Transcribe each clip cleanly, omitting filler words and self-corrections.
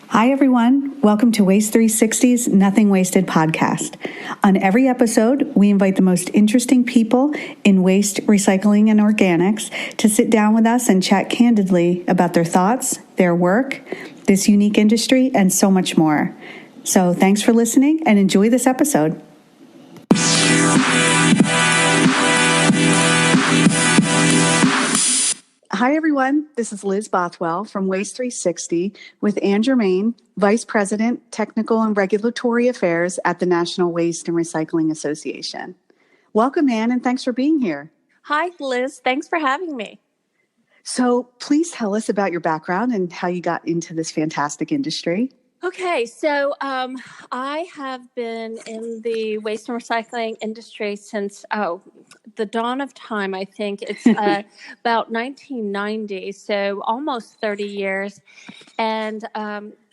Hi, everyone. Welcome to Waste 360's Nothing Wasted podcast. On every episode, we invite the most interesting people in waste, recycling, and organics to sit down with us and chat candidly about their thoughts, their work, this unique industry, and so much more. So thanks for listening and enjoy this episode. Hi, everyone. This is Liz Bothwell from Waste 360 with Germain, Vice President, Technical and Regulatory Affairs at the National Waste and Recycling Association. Welcome, Ann, and thanks for being here. Hi, Liz. Thanks for having me. So please tell us about your background and how you got into this fantastic industry. Okay, so I have been in the waste and recycling industry since, the dawn of time. I think it's about 1990, so almost 30 years. And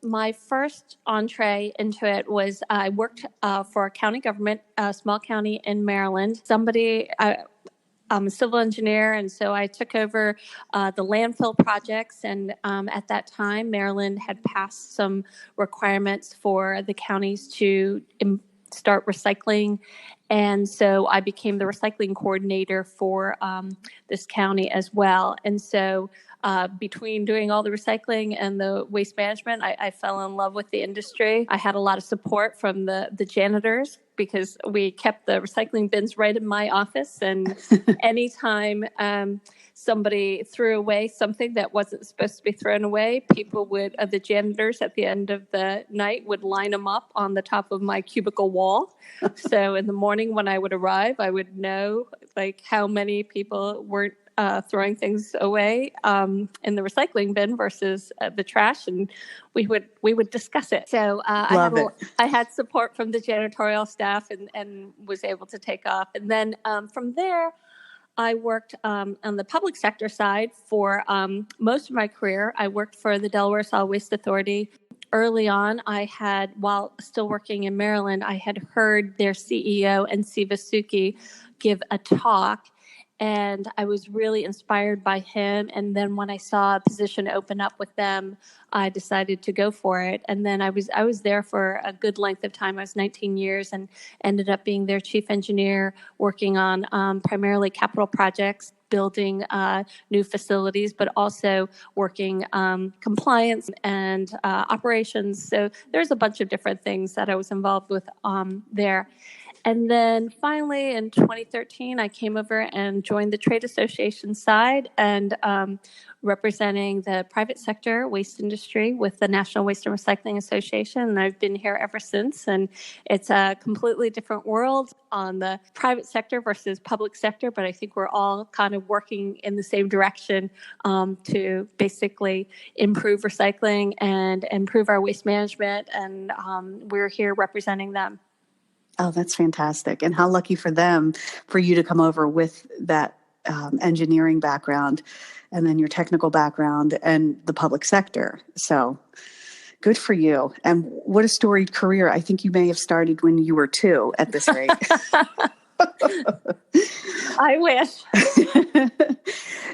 my first entree into it was I worked for a county government, a small county in Maryland. I'm a civil engineer, and so I took over the landfill projects. And at that time, Maryland had passed some requirements for the counties to start recycling. And so I became the recycling coordinator for this county as well. And so between doing all the recycling and the waste management, I fell in love with the industry. I had a lot of support from the janitors because we kept the recycling bins right in my office. And anytime somebody threw away something that wasn't supposed to be thrown away, the janitors at the end of the night would line them up on the top of my cubicle wall. So in the morning when I would arrive, I would know how many people weren't throwing things away in the recycling bin versus the trash, and we would discuss it. So I had support from the janitorial staff and was able to take off. And then from there, I worked on the public sector side for most of my career. I worked for the Delaware Solid Waste Authority. Early on, while still working in Maryland, I had heard their CEO, N.C. Vasuki, give a talk. And I was really inspired by him. And then when I saw a position open up with them, I decided to go for it. And then I was there for a good length of time. I was 19 years and ended up being their chief engineer, working on primarily capital projects, building new facilities, but also working compliance and operations. So there's a bunch of different things that I was involved with there. And then finally in 2013, I came over and joined the trade association side and representing the private sector waste industry with the National Waste and Recycling Association. And I've been here ever since. And it's a completely different world on the private sector versus public sector. But I think we're all kind of working in the same direction to basically improve recycling and improve our waste management. And we're here representing them. Oh, that's fantastic. And how lucky for them for you to come over with that engineering background and then your technical background and the public sector. So good for you. And what a storied career. I think you may have started when you were 2 at this rate. I wish.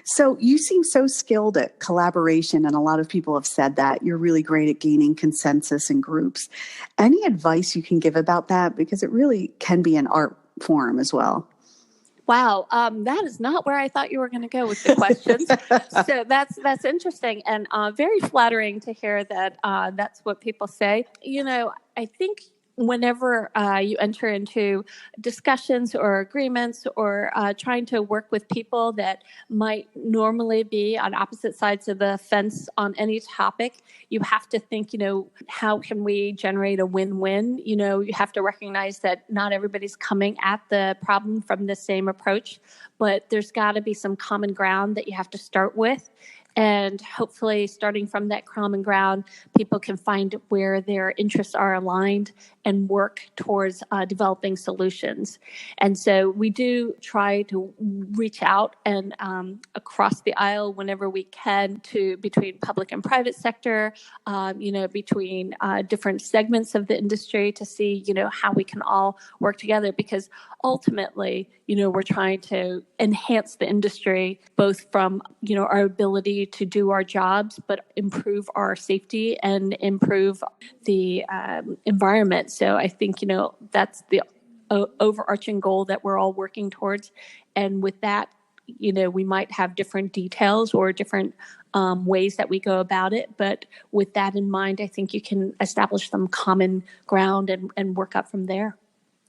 So you seem so skilled at collaboration, and a lot of people have said that. You're really great at gaining consensus in groups. Any advice you can give about that? Because it really can be an art form as well. Wow, that is not where I thought you were going to go with the questions. So that's interesting and very flattering to hear that that's what people say. I think whenever you enter into discussions or agreements or trying to work with people that might normally be on opposite sides of the fence on any topic, you have to think, how can we generate a win-win? You have to recognize that not everybody's coming at the problem from the same approach, but there's got to be some common ground that you have to start with. And hopefully, starting from that common ground, people can find where their interests are aligned and work towards developing solutions. And so we do try to reach out and across the aisle whenever we can to between public and private sector, between different segments of the industry to see, how we can all work together. Because ultimately, we're trying to enhance the industry, both from, our ability to do our jobs, but improve our safety and improve the environment. So I think, that's the overarching goal that we're all working towards. And with that, we might have different details or different ways that we go about it. But with that in mind, I think you can establish some common ground and work up from there.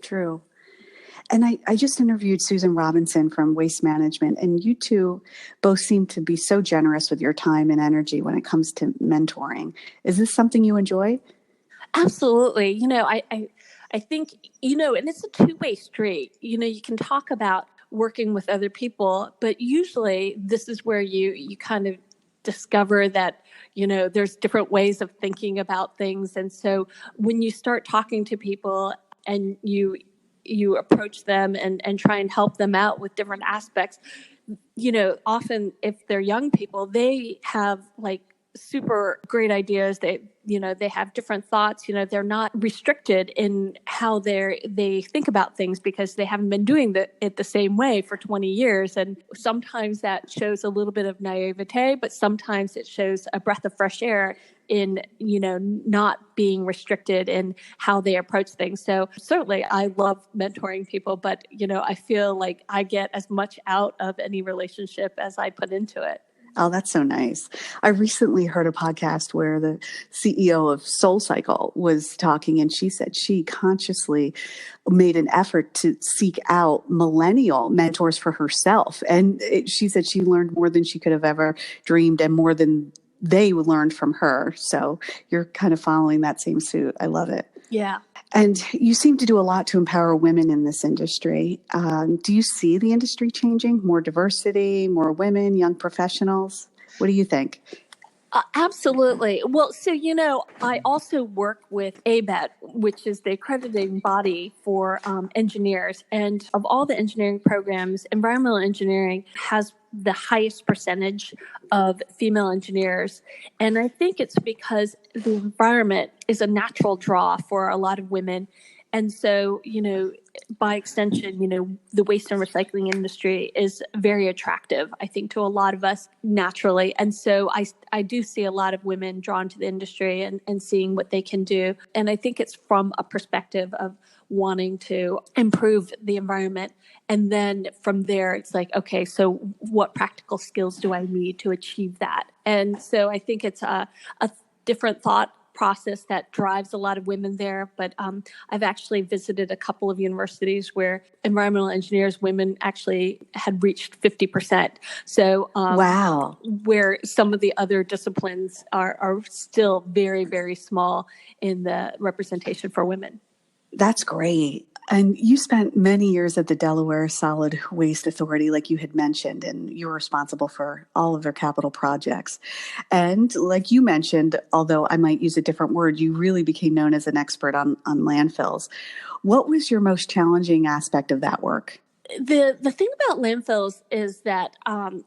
True. And I just interviewed Susan Robinson from Waste Management, and you two both seem to be so generous with your time and energy when it comes to mentoring. Is this something you enjoy? Absolutely. I think, and it's a two-way street. You can talk about working with other people, but usually this is where you kind of discover that, there's different ways of thinking about things. And so when you start talking to people and you approach them and try and help them out with different aspects, often if they're young people, they have like super great ideas. They have different thoughts. They're not restricted in how they think about things because they haven't been doing it the same way for 20 years. And sometimes that shows a little bit of naivete, but sometimes it shows a breath of fresh air in, not being restricted in how they approach things. So certainly I love mentoring people, but, I feel like I get as much out of any relationship as I put into it. Oh, that's so nice. I recently heard a podcast where the CEO of SoulCycle was talking, and she said she consciously made an effort to seek out millennial mentors for herself. And she said she learned more than she could have ever dreamed and more than they learned from her. So you're kind of following that same suit. I love it. Yeah. And you seem to do a lot to empower women in this industry. Do you see the industry changing? More diversity, more women, young professionals? What do you think? Absolutely. Well, so, I also work with ABET, which is the accrediting body for engineers. And of all the engineering programs, environmental engineering has the highest percentage of female engineers. And I think it's because the environment is a natural draw for a lot of women. And so, by extension, the waste and recycling industry is very attractive, I think, to a lot of us naturally. And so I do see a lot of women drawn to the industry and seeing what they can do. And I think it's from a perspective of wanting to improve the environment. And then from there, it's like, okay, so what practical skills do I need to achieve that? And so I think it's a different thought process that drives a lot of women there. But I've actually visited a couple of universities where environmental engineers, women actually had reached 50%. So wow, where some of the other disciplines are still very, very small in the representation for women. That's great. And you spent many years at the Delaware Solid Waste Authority, like you had mentioned, and you were responsible for all of their capital projects. And like you mentioned, although I might use a different word, you really became known as an expert on landfills. What was your most challenging aspect of that work? The thing about landfills is that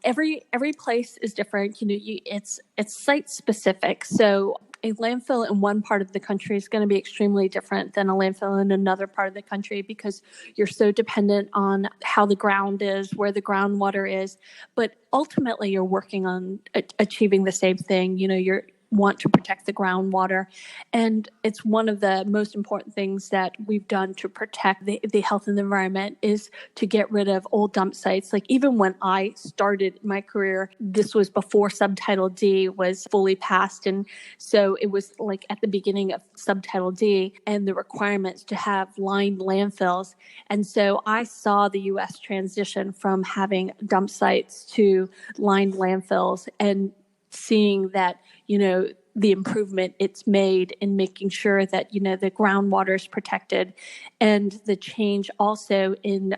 every place is different. It's site specific. So a landfill in one part of the country is going to be extremely different than a landfill in another part of the country because you're so dependent on how the ground is, where the groundwater is. But ultimately, you're working on achieving the same thing. You're want to protect the groundwater. And it's one of the most important things that we've done to protect the health and the environment is to get rid of old dump sites. Like even when I started my career, this was before Subtitle D was fully passed. And so it was like at the beginning of Subtitle D and the requirements to have lined landfills. And so I saw the U.S. transition from having dump sites to lined landfills and seeing that, the improvement it's made in making sure that, the groundwater is protected and the change also in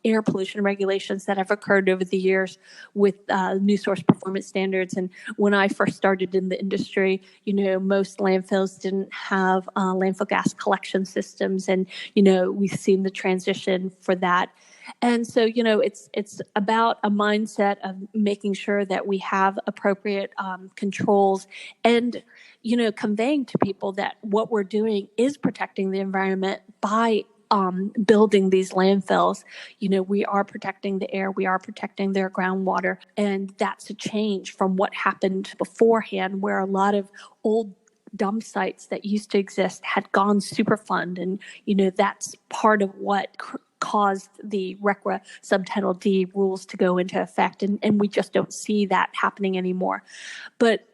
air pollution regulations that have occurred over the years with new source performance standards. And when I first started in the industry, most landfills didn't have landfill gas collection systems. And, we've seen the transition for that. And so, it's about a mindset of making sure that we have appropriate controls and, conveying to people that what we're doing is protecting the environment by building these landfills, we are protecting the air, we are protecting their groundwater. And that's a change from what happened beforehand, where a lot of old dump sites that used to exist had gone Superfund. And, that's part of what caused the RCRA Subtitle D rules to go into effect. And we just don't see that happening anymore. But,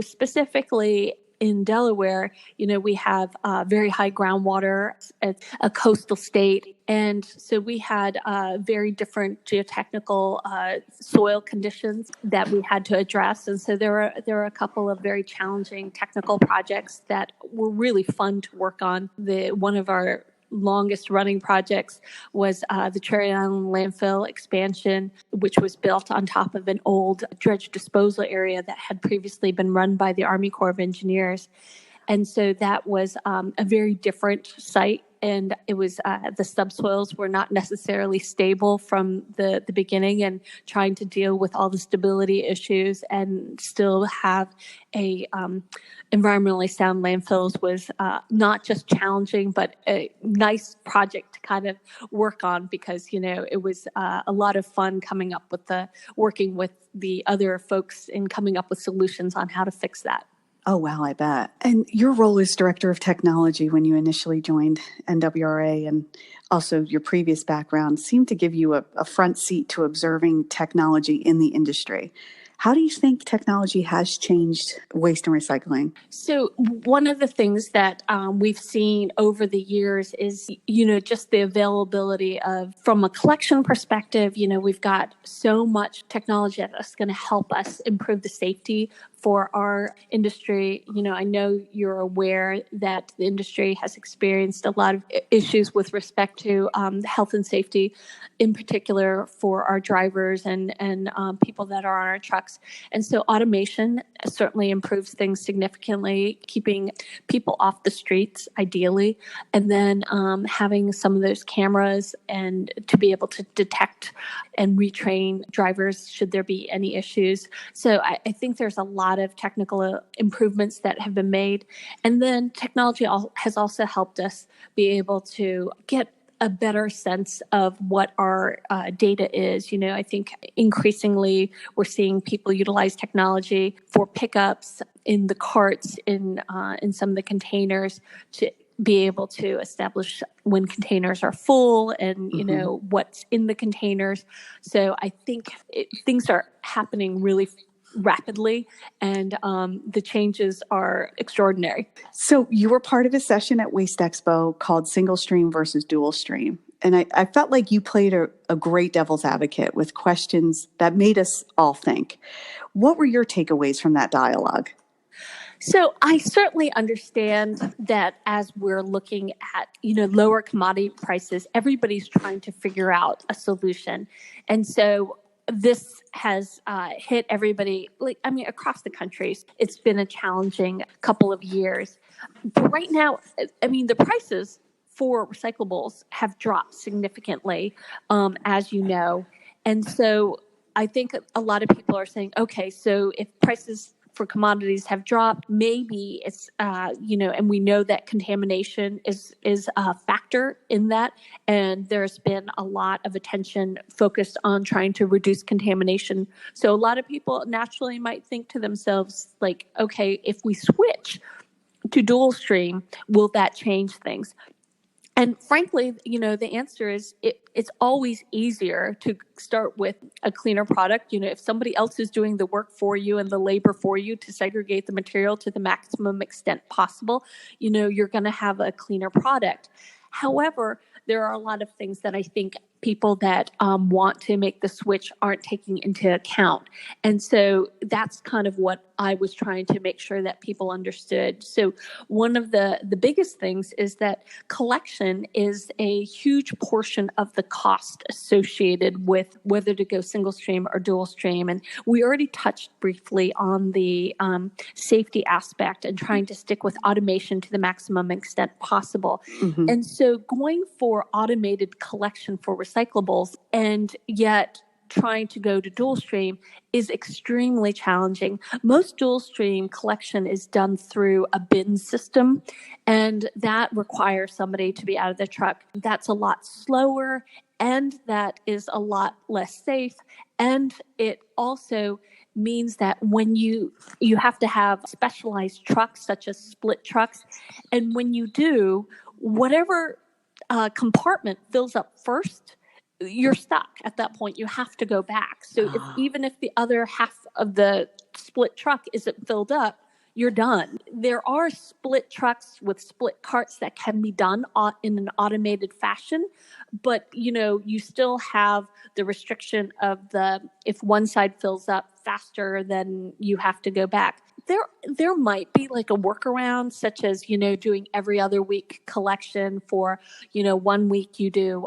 specifically in Delaware, we have very high groundwater. It's a coastal state. And so we had very different geotechnical soil conditions that we had to address. And so there were a couple of very challenging technical projects that were really fun to work on. One of our longest running projects was the Cherry Island landfill expansion, which was built on top of an old dredge disposal area that had previously been run by the Army Corps of Engineers. And so that was a very different site. And it was the subsoils were not necessarily stable from the beginning, and trying to deal with all the stability issues and still have a environmentally sound landfills was not just challenging, but a nice project to kind of work on, because, it was a lot of fun working with the other folks and coming up with solutions on how to fix that. Oh, wow, I bet. And your role as Director of Technology when you initially joined NWRA, and also your previous background, seemed to give you a front seat to observing technology in the industry. How do you think technology has changed waste and recycling? So one of the things that we've seen over the years is, just the availability of, from a collection perspective, we've got so much technology that's going to help us improve the safety for our industry. I know you're aware that the industry has experienced a lot of issues with respect to health and safety, in particular for our drivers and people that are on our trucks. And so automation certainly improves things significantly, keeping people off the streets, ideally, and then having some of those cameras and to be able to detect and retrain drivers should there be any issues. So I think there's a lot of technical improvements that have been made. And then technology has also helped us be able to get a better sense of what our data is. I think increasingly we're seeing people utilize technology for pickups in the carts, in some of the containers, to be able to establish when containers are full and, what's in the containers. So I think things are happening really rapidly, and the changes are extraordinary. So you were part of a session at Waste Expo called Single Stream versus Dual Stream. And I felt like you played a great devil's advocate with questions that made us all think. What were your takeaways from that dialogue? So I certainly understand that as we're looking at, lower commodity prices, everybody's trying to figure out a solution. And so this has hit everybody, across the country. It's been a challenging couple of years. But right now, the prices for recyclables have dropped significantly, as you know. And so I think a lot of people are saying, okay, so if prices for commodities have dropped, maybe it's, and we know that contamination is a factor in that. And there's been a lot of attention focused on trying to reduce contamination. So a lot of people naturally might think to themselves, like, okay, if we switch to dual stream, will that change things? And frankly, the answer is it's always easier to start with a cleaner product. If somebody else is doing the work for you and the labor for you to segregate the material to the maximum extent possible, you're going to have a cleaner product. However, there are a lot of things that I think people that want to make the switch aren't taking into account. And so that's kind of what I was trying to make sure that people understood. So one of the biggest things is that collection is a huge portion of the cost associated with whether to go single stream or dual stream. And we already touched briefly on the safety aspect and trying to stick with automation to the maximum extent possible. Mm-hmm. And so going for automated collection for recyclables, and yet trying to go to dual stream is extremely challenging. Most dual stream collection is done through a bin system, and that requires somebody to be out of the truck. That's a lot slower, and that is a lot less safe. And it also means that when you have to have specialized trucks, such as split trucks, and when you do, whatever compartment fills up first, you're stuck at that point. You have to go back. So even if the other half of the split truck isn't filled up, you're done. There are split trucks with split carts that can be done in an automated fashion, but you still have the restriction of if one side fills up faster, then you have to go back. There might be like a workaround, such as doing every other week collection for 1 week you do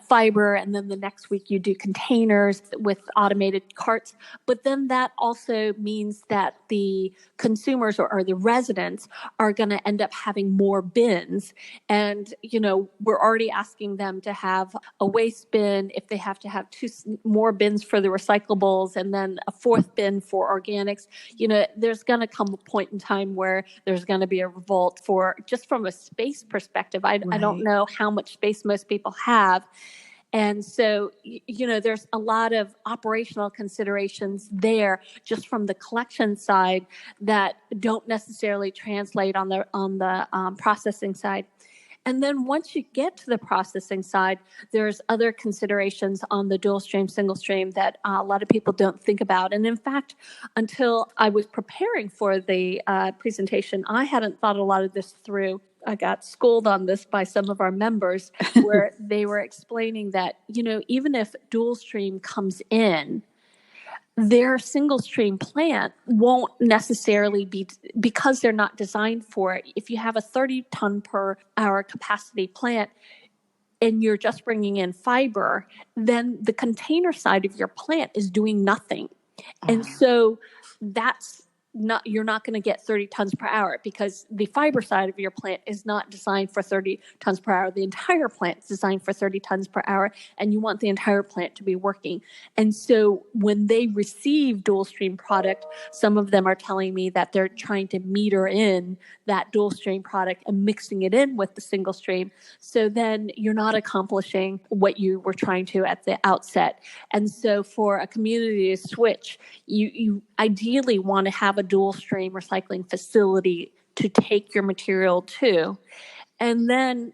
fiber, and then the next week you do containers with automated carts. But then that also means that the consumers or the residents are going to end up having more bins. And, we're already asking them to have a waste bin if they have to have 2 more bins for the recyclables and then a 4th bin for organics. There's going to come a point in time where there's going to be a revolt just from a space perspective. I don't know how much space most people have. And so, there's a lot of operational considerations there just from the collection side that don't necessarily translate on the processing side. And then once you get to the processing side, there's other considerations on the dual stream, single stream that a lot of people don't think about. And in fact, until I was preparing for the presentation, I hadn't thought a lot of this through. I got schooled on this by some of our members where they were explaining that, even if dual stream comes in, their single stream plant won't necessarily be, because they're not designed for it. If you have a 30 ton per hour capacity plant and you're just bringing in fiber, then the container side of your plant is doing nothing. And so you're not going to get 30 tons per hour because the fiber side of your plant is not designed for 30 tons per hour. The entire plant is designed for 30 tons per hour, and you want the entire plant to be working. And so when they receive dual stream product, some of them are telling me that they're trying to meter in that dual stream product and mixing it in with the single stream. So then you're not accomplishing what you were trying to at the outset. And so for a community to switch, you ideally want to have a dual stream recycling facility to take your material to. And then,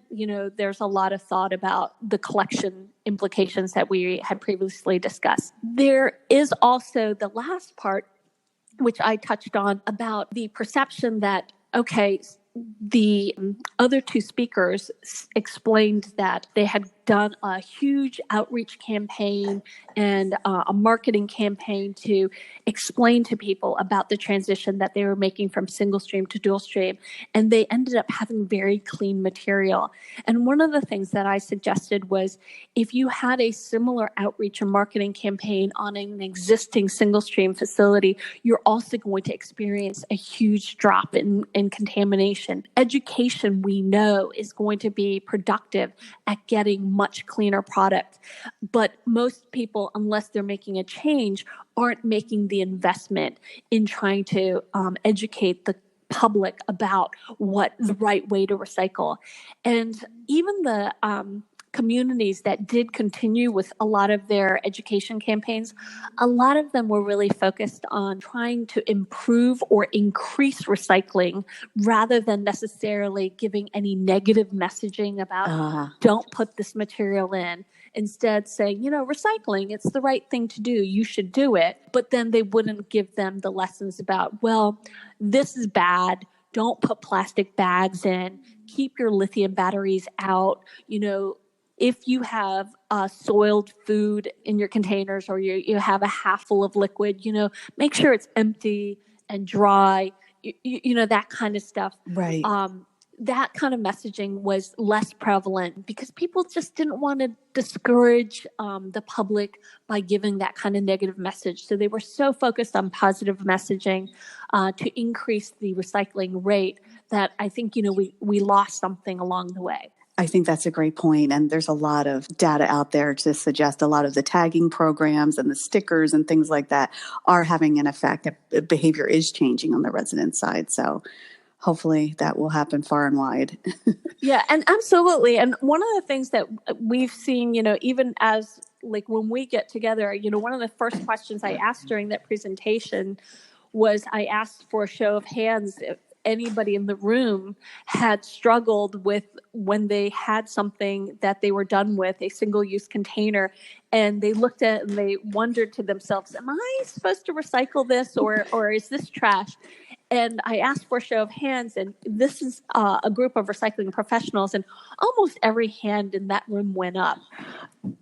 there's a lot of thought about the collection implications that we had previously discussed. There is also the last part, which I touched on, about the perception that, the other 2 speakers explained that they had done a huge outreach campaign and a marketing campaign to explain to people about the transition that they were making from single stream to dual stream. And they ended up having very clean material. And one of the things that I suggested was, if you had a similar outreach and marketing campaign on an existing single stream facility, you're also going to experience a huge drop in contamination. Education, we know, is going to be productive at getting much cleaner product. But most people, unless they're making a change, aren't making the investment in trying to educate the public about what the right way to recycle. And even the communities that did continue with a lot of their education campaigns, a lot of them were really focused on trying to improve or increase recycling rather than necessarily giving any negative messaging about don't put this material in. Instead saying, recycling, it's the right thing to do. You should do it. But then they wouldn't give them the lessons about, well, this is bad. Don't put plastic bags in. Keep your lithium batteries out. If you have soiled food in your containers, or you have a half full of liquid, make sure it's empty and dry, that kind of stuff. Right. That kind of messaging was less prevalent because people just didn't want to discourage the public by giving that kind of negative message. So they were so focused on positive messaging to increase the recycling rate that I think, we lost something along the way. I think that's a great point. And there's a lot of data out there to suggest a lot of the tagging programs and the stickers and things like that are having an effect. Behavior is changing on the resident side. So hopefully that will happen far and wide. Yeah, and absolutely. And one of the things that we've seen, even as like when we get together, one of the first questions I asked during that presentation was I asked for a show of hands if anybody in the room had struggled with when they had something that they were done with, a single-use container, and they looked at it and they wondered to themselves, am I supposed to recycle this or is this trash? And I asked for a show of hands, and this is a group of recycling professionals, and almost every hand in that room went up.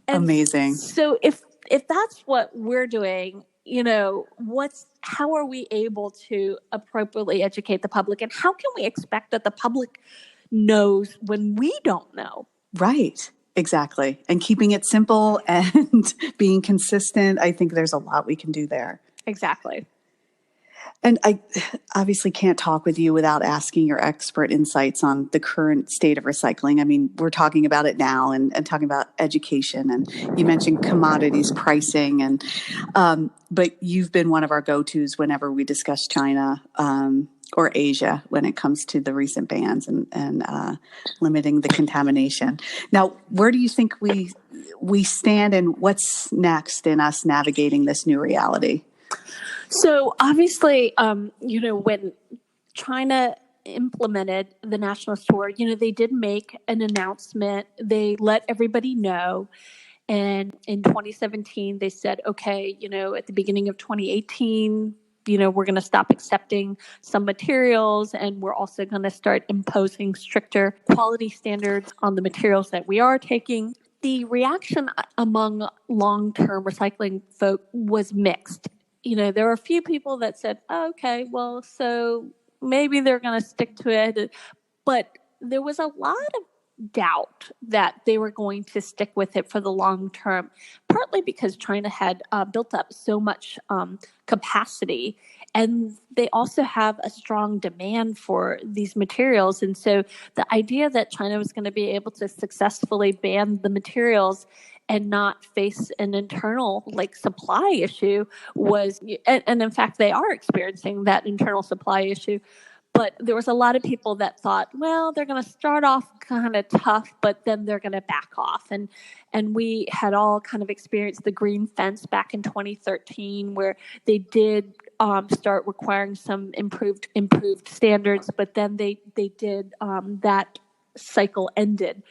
And amazing. So if that's what we're doing, how are we able to appropriately educate the public, and how can we expect that the public knows when we don't know? Right. Exactly. And keeping it simple and being consistent. I think there's a lot we can do there. Exactly. And I obviously can't talk with you without asking your expert insights on the current state of recycling. I mean, we're talking about it now and talking about education, and you mentioned commodities pricing, and but you've been one of our go-tos whenever we discuss China or Asia when it comes to the recent bans and limiting the contamination. Now, where do you think we stand, and what's next in us navigating this new reality? So obviously, when China implemented the national store, they did make an announcement. They let everybody know. And in 2017, they said, okay, at the beginning of 2018, we're going to stop accepting some materials, and we're also going to start imposing stricter quality standards on the materials that we are taking. The reaction among long-term recycling folk was mixed. There were a few people that said, oh, okay, well, so maybe they're going to stick to it. But there was a lot of doubt that they were going to stick with it for the long term, partly because China had built up so much capacity, and they also have a strong demand for these materials. And so the idea that China was going to be able to successfully ban the materials and not face an internal supply issue was, and in fact, they are experiencing that internal supply issue. But there was a lot of people that thought, well, they're going to start off kind of tough, but then they're going to back off. And we had all kind of experienced the green fence back in 2013, where they did start requiring some improved standards, but then they did that cycle ended.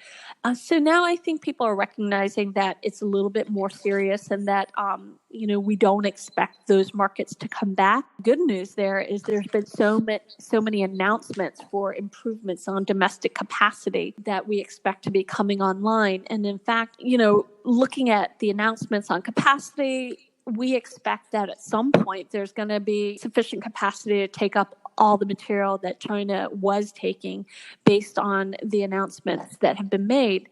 So now I think people are recognizing that it's a little bit more serious, and that we don't expect those markets to come back. Good news there is there's been so many announcements for improvements on domestic capacity that we expect to be coming online. And in fact, looking at the announcements on capacity, we expect that at some point there's going to be sufficient capacity to take up all the material that China was taking based on the announcements that have been made.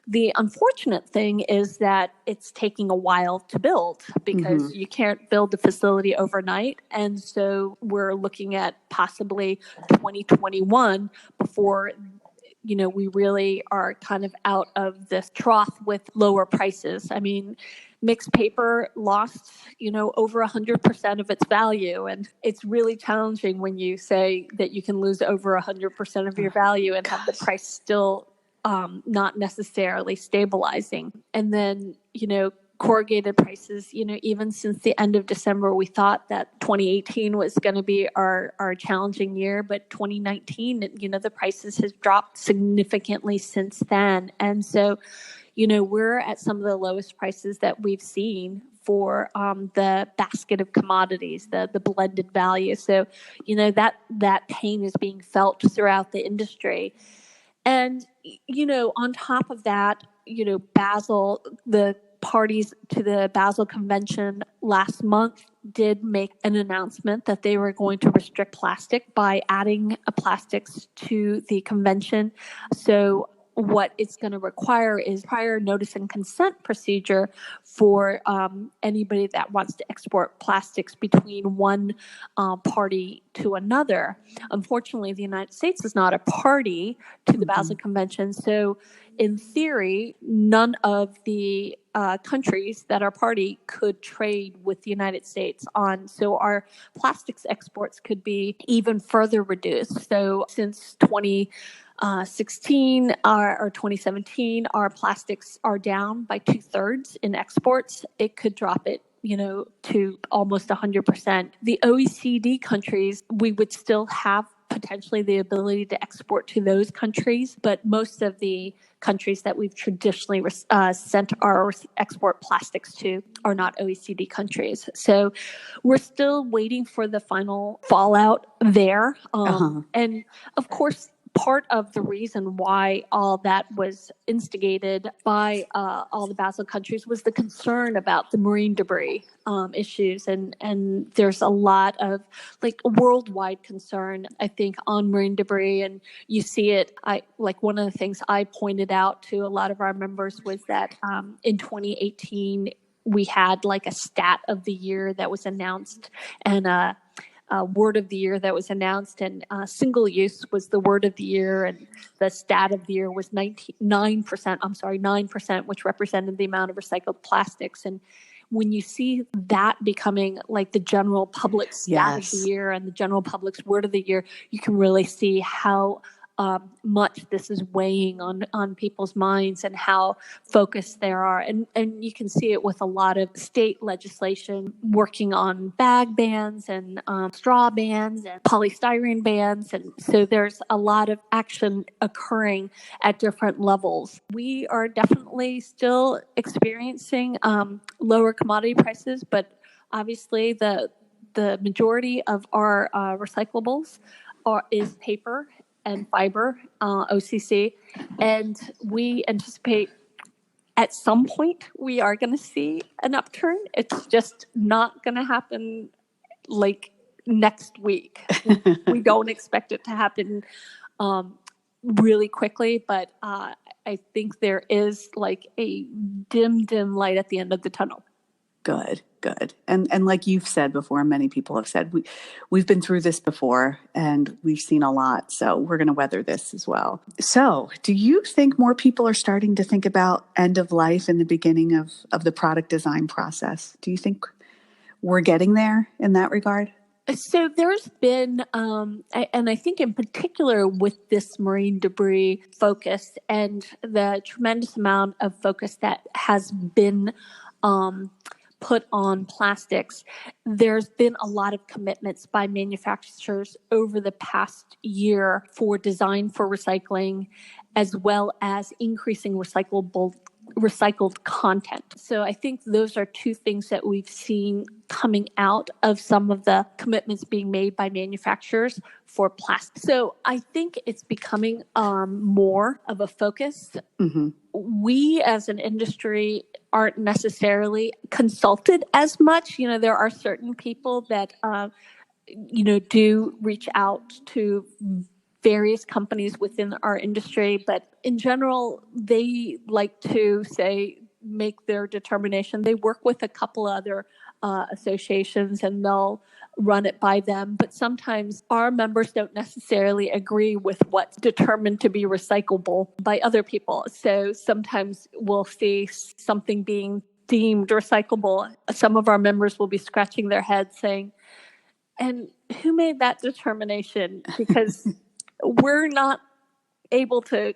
The unfortunate thing is that it's taking a while to build, because you can't build a facility overnight. And so we're looking at possibly 2021 before we really are kind of out of this trough with lower prices. I mean, mixed paper lost, over 100% of its value. And it's really challenging when you say that you can lose over 100% of your value and have the price still not necessarily stabilizing. And then, corrugated prices, even since the end of December, we thought that 2018 was going to be our challenging year, but 2019, the prices has dropped significantly since then. And so, we're at some of the lowest prices that we've seen for the basket of commodities, the blended value. So, that pain is being felt throughout the industry. And, on top of that, Basel, the parties to the Basel Convention last month did make an announcement that they were going to restrict plastic by adding plastics to the convention. So what it's going to require is prior notice and consent procedure for anybody that wants to export plastics between one party to another. Unfortunately, the United States is not a party to the Basel Convention, so in theory, none of the countries that are party could trade with the United States on. So our plastics exports could be even further reduced. So since 2016 or 2017, our plastics are down by 2/3 in exports. It could drop it to almost 100%. The OECD countries, we would still have potentially the ability to export to those countries, but most of the countries that we've traditionally sent our export plastics to are not OECD countries. So we're still waiting for the final fallout there. And of course, part of the reason why all that was instigated by all the Basel countries was the concern about the marine debris issues. And there's a lot of worldwide concern, I think, on marine debris. And you see it, one of the things I pointed out to a lot of our members was that in 2018, we had a stat of the year that was announced and word of the year that was announced, and single use was the word of the year, and the stat of the year was 9%, which represented the amount of recycled plastics. And when you see that becoming the general public stat of the year and the general public's word of the year, you can really see how much this is weighing on people's minds and how focused they are. And you can see it with a lot of state legislation working on bag bans and straw bans and polystyrene bans. And so there's a lot of action occurring at different levels. We are definitely still experiencing lower commodity prices, but obviously the majority of our recyclables is paper and fiber, OCC, and we anticipate at some point we are going to see an upturn. It's just not going to happen next week. We don't expect it to happen really quickly, but I think there is a dim light at the end of the tunnel. Good. And like you've said before, many people have said, we've been through this before and we've seen a lot, so we're going to weather this as well. So do you think more people are starting to think about end of life in the beginning of the product design process? Do you think we're getting there in that regard? So there's been, and I think in particular with this marine debris focus and the tremendous amount of focus that has been put on plastics, there's been a lot of commitments by manufacturers over the past year for design for recycling, as well as increasing recycled content. So I think those are two things that we've seen coming out of some of the commitments being made by manufacturers for plastic. So I think it's becoming more of a focus. Mm-hmm. We as an industry aren't necessarily consulted as much. There are certain people that, do reach out to various companies within our industry, but in general, they like to make their determination. They work with a couple other associations and they'll run it by them. But sometimes our members don't necessarily agree with what's determined to be recyclable by other people. So sometimes we'll see something being deemed recyclable. Some of our members will be scratching their heads saying, and who made that determination? Because we're not able to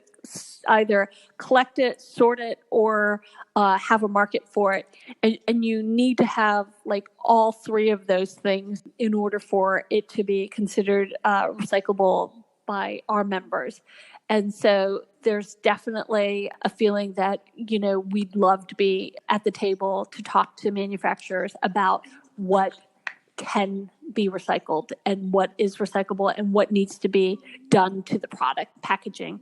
either collect it, sort it, or have a market for it. And you need to have all three of those things in order for it to be considered recyclable by our members. And so there's definitely a feeling that, we'd love to be at the table to talk to manufacturers about what can be recycled and what is recyclable and what needs to be done to the product packaging.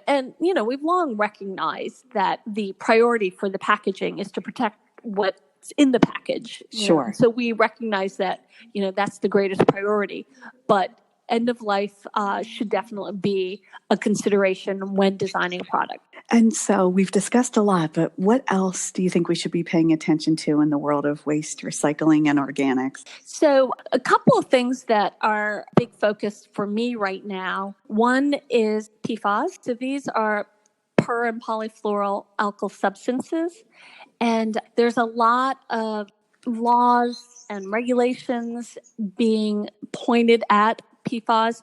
And, we've long recognized that the priority for the packaging is to protect what's in the package. Sure. So we recognize that, that's the greatest priority. But end of life should definitely be a consideration when designing a product. And so we've discussed a lot, but what else do you think we should be paying attention to in the world of waste recycling and organics? So a couple of things that are a big focus for me right now. One is PFAS. So these are per and polyfluoral alkyl substances. And there's a lot of laws and regulations being pointed at PFAS.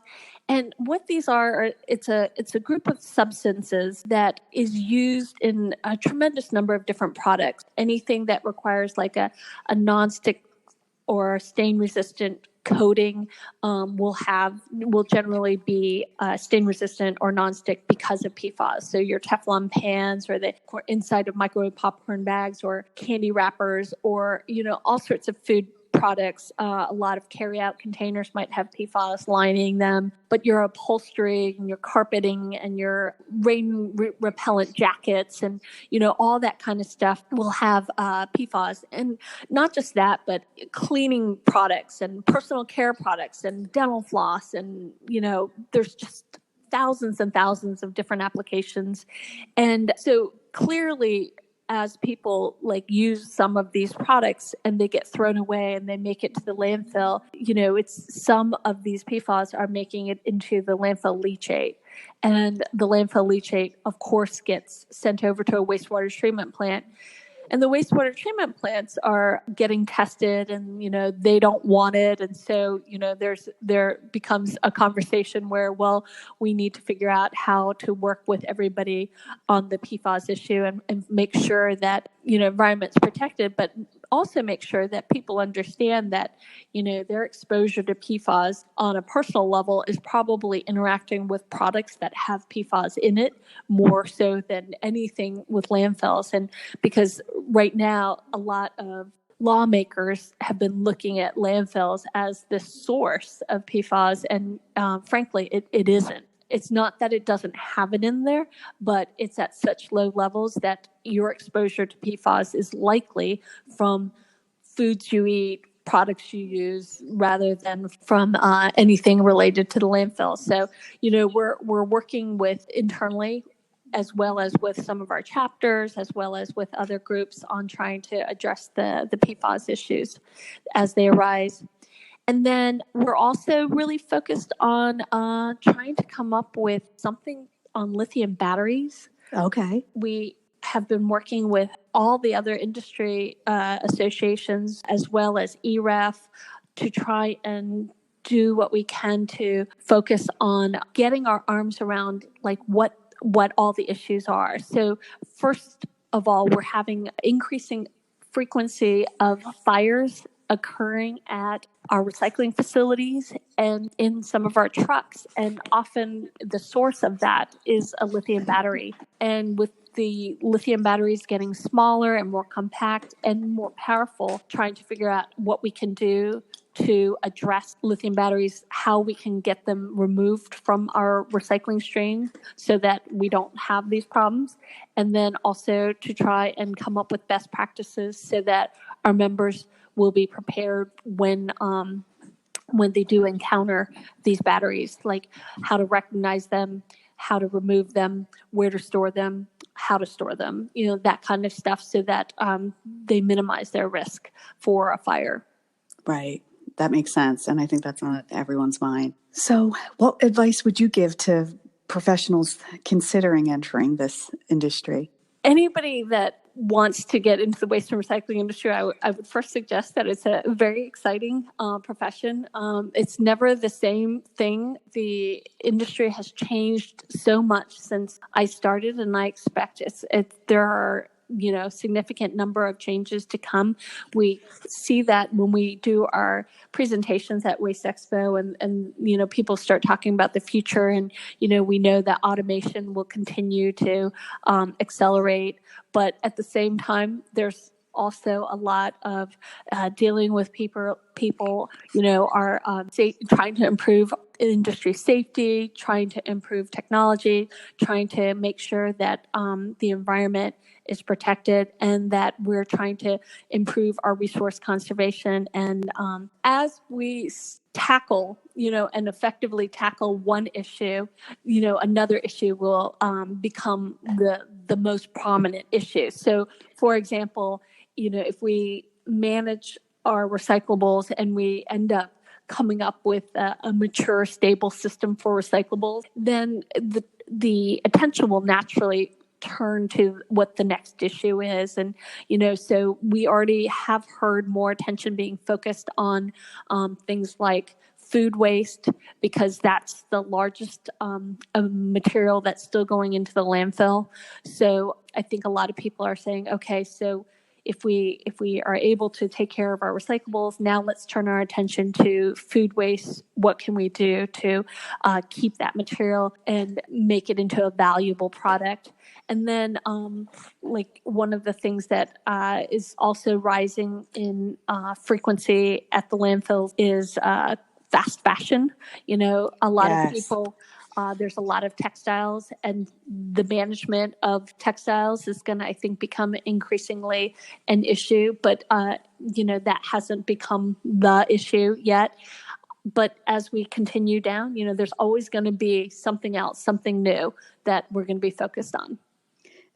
And what these are, it's a group of substances that is used in a tremendous number of different products. Anything that requires like a nonstick or stain resistant coating will generally be stain resistant or nonstick because of PFAS. So your Teflon pans or the inside of microwave popcorn bags or candy wrappers or all sorts of food products. A lot of carry-out containers might have PFAS lining them, but your upholstery and your carpeting and your rain repellent jackets and all that kind of stuff will have PFAS. And not just that, but cleaning products and personal care products and dental floss and there's just thousands and thousands of different applications. And so clearly, as people use some of these products and they get thrown away and they make it to the landfill, it's some of these PFAS are making it into the landfill leachate. And the landfill leachate, of course, gets sent over to a wastewater treatment plant. And the wastewater treatment plants are getting tested and, they don't want it. And so, there becomes a conversation where, well, we need to figure out how to work with everybody on the PFAS issue and make sure that, environment's protected, but also make sure that people understand that, their exposure to PFAS on a personal level is probably interacting with products that have PFAS in it more so than anything with landfills. And because right now, a lot of lawmakers have been looking at landfills as the source of PFAS, and frankly, it isn't. It's not that it doesn't have it in there, but it's at such low levels that your exposure to PFAS is likely from foods you eat, products you use, rather than from anything related to the landfill. So, we're working with internally, as well as with some of our chapters, as well as with other groups on trying to address the PFAS issues as they arise. And then we're also really focused on trying to come up with something on lithium batteries. Okay. We have been working with all the other industry associations as well as EREF to try and do what we can to focus on getting our arms around what all the issues are. So first of all, we're having increasing frequency of fires occurring at our recycling facilities and in some of our trucks. And often the source of that is a lithium battery. And with the lithium batteries getting smaller and more compact and more powerful, trying to figure out what we can do to address lithium batteries, how we can get them removed from our recycling stream so that we don't have these problems. And then also to try and come up with best practices so that our members will be prepared when they do encounter these batteries, like how to recognize them, how to remove them, where to store them, how to store them, that kind of stuff so that they minimize their risk for a fire. Right. That makes sense. And I think that's on everyone's mind. So what advice would you give to professionals considering entering this industry? Anybody that wants to get into the waste and recycling industry, I would first suggest that it's a very exciting profession. It's never the same thing. The industry has changed so much since I started, and I expect there are significant number of changes to come. We see that when we do our presentations at Waste Expo and people start talking about the future, and we know that automation will continue to accelerate, but at the same time there's also a lot of dealing with people, are trying to improve industry safety, trying to improve technology, trying to make sure that the environment is protected, and that we're trying to improve our resource conservation. And as we tackle, and effectively tackle one issue, another issue will become the most prominent issue. So, for example, if we manage our recyclables and we end up coming up with a mature, stable system for recyclables, then the attention will naturally turn to what the next issue is. And, so we already have heard more attention being focused on things like food waste, because that's the largest material that's still going into the landfill. So I think a lot of people are saying, okay, so if we are able to take care of our recyclables, now let's turn our attention to food waste. What can we do to keep that material and make it into a valuable product? And then, like, one of the things that is also rising in frequency at the landfills is fast fashion. A lot of people, there's a lot of textiles, and the management of textiles is going to, I think, become increasingly an issue. But, that hasn't become the issue yet. But as we continue down, there's always going to be something else, something new that we're going to be focused on.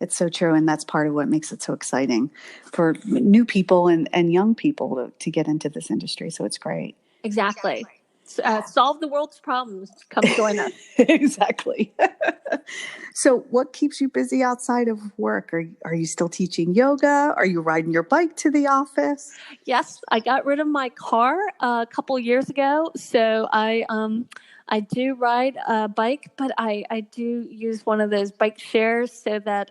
It's so true. And that's part of what makes it so exciting for new people and young people to get into this industry. So it's great. Exactly. Solve the world's problems. Come join us. Exactly. So what keeps you busy outside of work? Are you still teaching yoga? Are you riding your bike to the office? Yes, I got rid of my car a couple years ago. So I do ride a bike, but I do use one of those bike shares so that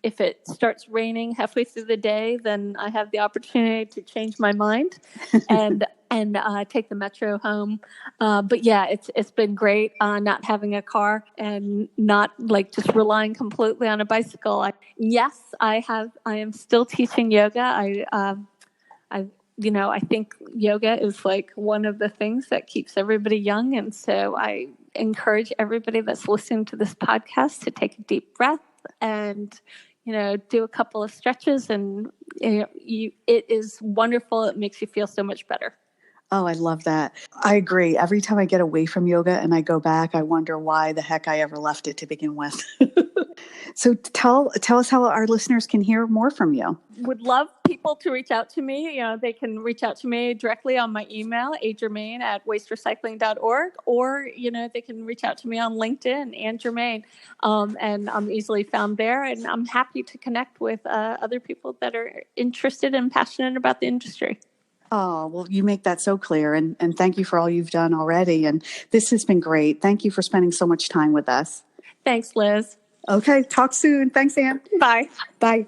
if it starts raining halfway through the day, then I have the opportunity to change my mind and take the metro home. But yeah, it's been great not having a car and not like just relying completely on a bicycle. I am still teaching yoga. I think yoga is like one of the things that keeps everybody young. And so I encourage everybody that's listening to this podcast to take a deep breath and, do a couple of stretches. And it is wonderful. It makes you feel so much better. Oh, I love that. I agree. Every time I get away from yoga and I go back, I wonder why the heck I ever left it to begin with. So tell us how our listeners can hear more from you. Would love people to reach out to me. They can reach out to me directly on my email, Germain@wasterecycling.org, or, they can reach out to me on LinkedIn, and Germain. And I'm easily found there. And I'm happy to connect with other people that are interested and passionate about the industry. Oh, well, you make that so clear. And thank you for all you've done already. And this has been great. Thank you for spending so much time with us. Thanks, Liz. Okay. Talk soon. Thanks, Ann. Bye. Bye.